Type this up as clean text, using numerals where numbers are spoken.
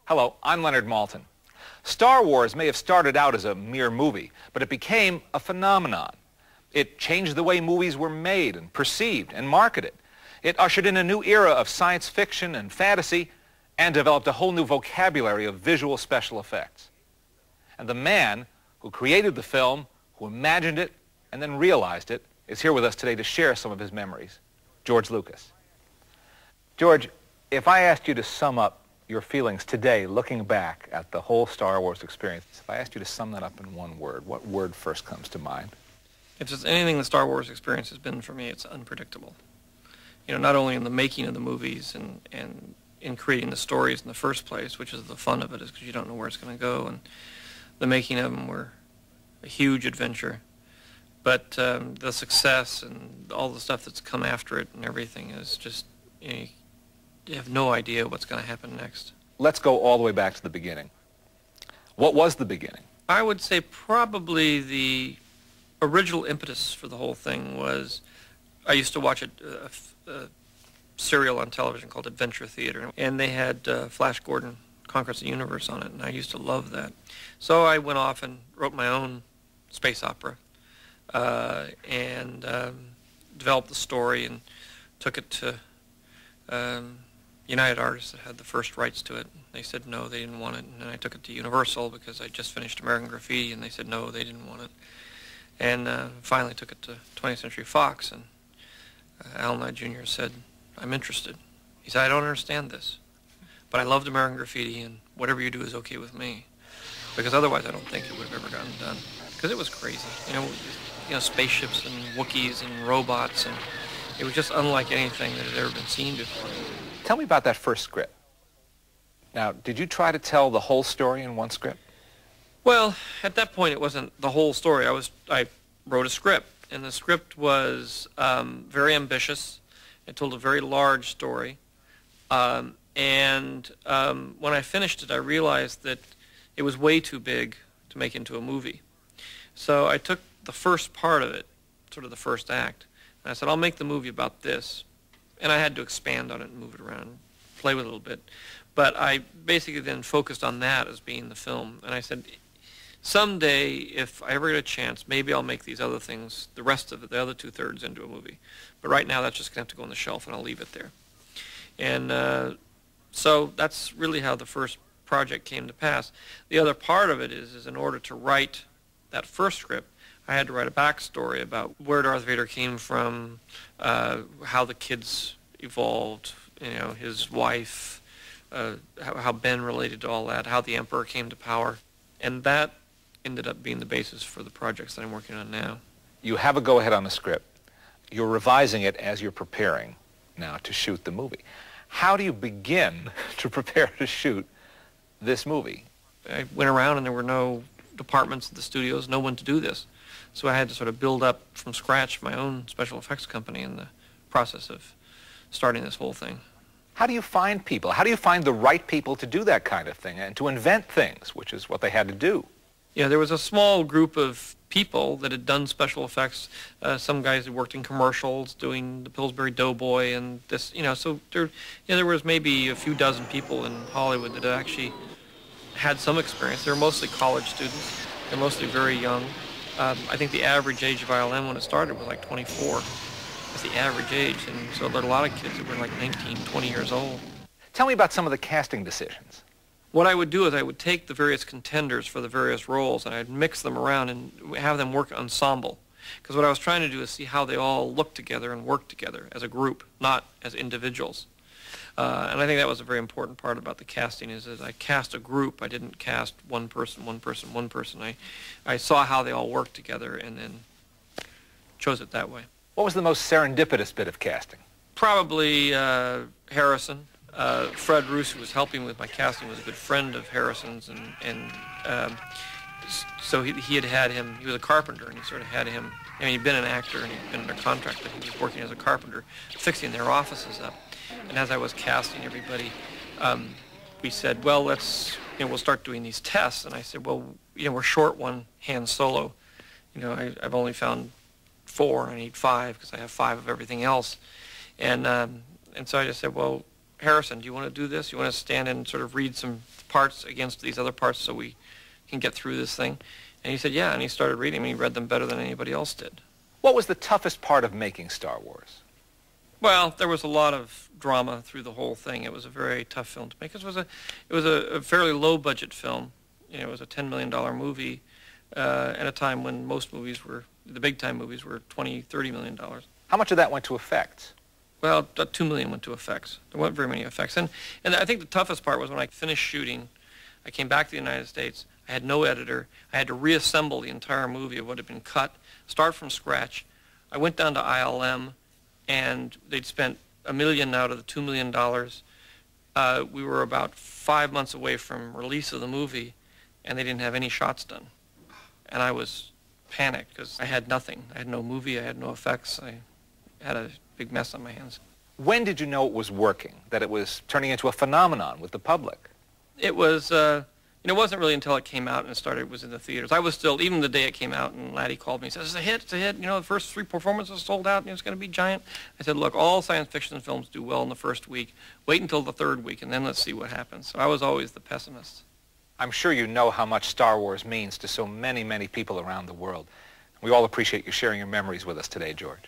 Hello, I'm Leonard Maltin. Star Wars may have started out as a mere movie, but it became a phenomenon. It changed the way movies were made and perceived and marketed. It ushered in a new era of science fiction and fantasy and developed a whole new vocabulary of visual special effects. And the man who created the film, who imagined it and then realized it, is here with us today to share some of his memories. George Lucas. George, if I asked you to sum up your feelings today, looking back at the whole Star Wars experience, if I asked you to sum that up in one word, what word first comes to mind? If there's anything the Star Wars experience has been for me, it's unpredictable. You know, not only in the making of the movies and in creating the stories in the first place, which is the fun of it, is because you don't know where it's going to go, and the making of them were a huge adventure. But the success and all the stuff that's come after it and everything is just, you have no idea what's going to happen next. Let's go all the way back to the beginning. What was the beginning? I would say probably the original impetus for the whole thing was, I used to watch a serial on television called Adventure Theater, and they had Flash Gordon Conquers the Universe on it, and I used to love that. So I went off and wrote my own space opera and developed the story and took it to United Artists that had the first rights to it. They said no, they didn't want it, and then I took it to Universal because I just finished American Graffiti, and they said no, they didn't want it. And finally took it to 20th Century Fox, and Alan Knight Jr. said, I'm interested. He said, I don't understand this, but I loved American Graffiti, and whatever you do is okay with me, because otherwise I don't think it would have ever gotten done, because it was crazy. You know, spaceships and Wookiees and robots, and it was just unlike anything that had ever been seen before. Tell me about that first script. Now, did you try to tell the whole story in one script? Well, at that point, it wasn't the whole story. I wrote a script, and the script was very ambitious. It told a very large story. And when I finished it, I realized that it was way too big to make into a movie. So I took the first part of it, sort of the first act, and I said, I'll make the movie about this. And I had to expand on it and move it around, play with it a little bit. But I basically then focused on that as being the film. And I said, someday, if I ever get a chance, maybe I'll make these other things, the rest of it, the other two-thirds, into a movie. But right now, that's just going to have to go on the shelf, and I'll leave it there. And so that's really how the first project came to pass. The other part of it is in order to write that first script, I had to write a backstory about where Darth Vader came from, how the kids evolved, his wife, how Ben related to all that, how the Emperor came to power. And that ended up being the basis for the projects that I'm working on now. You have a go-ahead on the script. You're revising it as you're preparing now to shoot the movie. How do you begin to prepare to shoot this movie? I went around and there were no departments at the studios, no one to do this. So I had to sort of build up from scratch my own special effects company in the process of starting this whole thing. How do you find people? How do you find the right people to do that kind of thing and to invent things, which is what they had to do? Yeah, there was a small group of people that had done special effects. Some guys had worked in commercials doing the Pillsbury Doughboy and this, so there was maybe a few dozen people in Hollywood that actually had some experience. They were mostly college students. They're mostly very young. I think the average age of ILM when it started was like 24. That's the average age, and so there are a lot of kids that were like 19, 20 years old. Tell me about some of the casting decisions. What I would do is I would take the various contenders for the various roles and I'd mix them around and have them work ensemble. Because what I was trying to do is see how they all look together and work together as a group, not as individuals. And I think that was a very important part about the casting is I cast a group. I didn't cast one person, one person, one person. I saw how they all worked together and then chose it that way. What was the most serendipitous bit of casting? Probably Harrison. Fred Roos, who was helping with my casting, was a good friend of Harrison's, and so he had him. He was a carpenter, and he sort of had him. I mean, he'd been an actor and he'd been under contract, but he was working as a carpenter, fixing their offices up. And as I was casting everybody, we said, well, we'll start doing these tests. And I said, well, we're short one Han Solo. I've only found 4, and I need 5 because I have 5 of everything else. And so I just said, well, Harrison, do you want to do this? You want to stand and sort of read some parts against these other parts so we can get through this thing? And he said, yeah, and he started reading them, and he read them better than anybody else did. What was the toughest part of making Star Wars? Well, there was a lot of drama through the whole thing. It was a very tough film to make. It was a fairly low-budget film. You know, it was a $10 million movie at a time when most movies were, the big-time movies were $20, $30 million. How much of that went to effects? Well, $2 million went to effects. There weren't very many effects. And I think the toughest part was when I finished shooting, I came back to the United States. I had no editor. I had to reassemble the entire movie of what had been cut, start from scratch. I went down to ILM, and they'd spent $1 million out of the $2 million. We were about 5 months away from release of the movie, and they didn't have any shots done. And I was panicked because I had nothing. I had no movie. I had no effects. I had a big mess on my hands. When did you know it was working, that it was turning into a phenomenon with the public? It was, it wasn't really until it came out and it was in the theaters. I was still, even the day it came out, and Laddie called me and said, it's a hit, the first 3 performances sold out, it's going to be giant. I said, look, all science fiction films do well in the first week. Wait until the 3rd week, and then let's see what happens. So I was always the pessimist. I'm sure you know how much Star Wars means to so many, many people around the world. We all appreciate you sharing your memories with us today, George.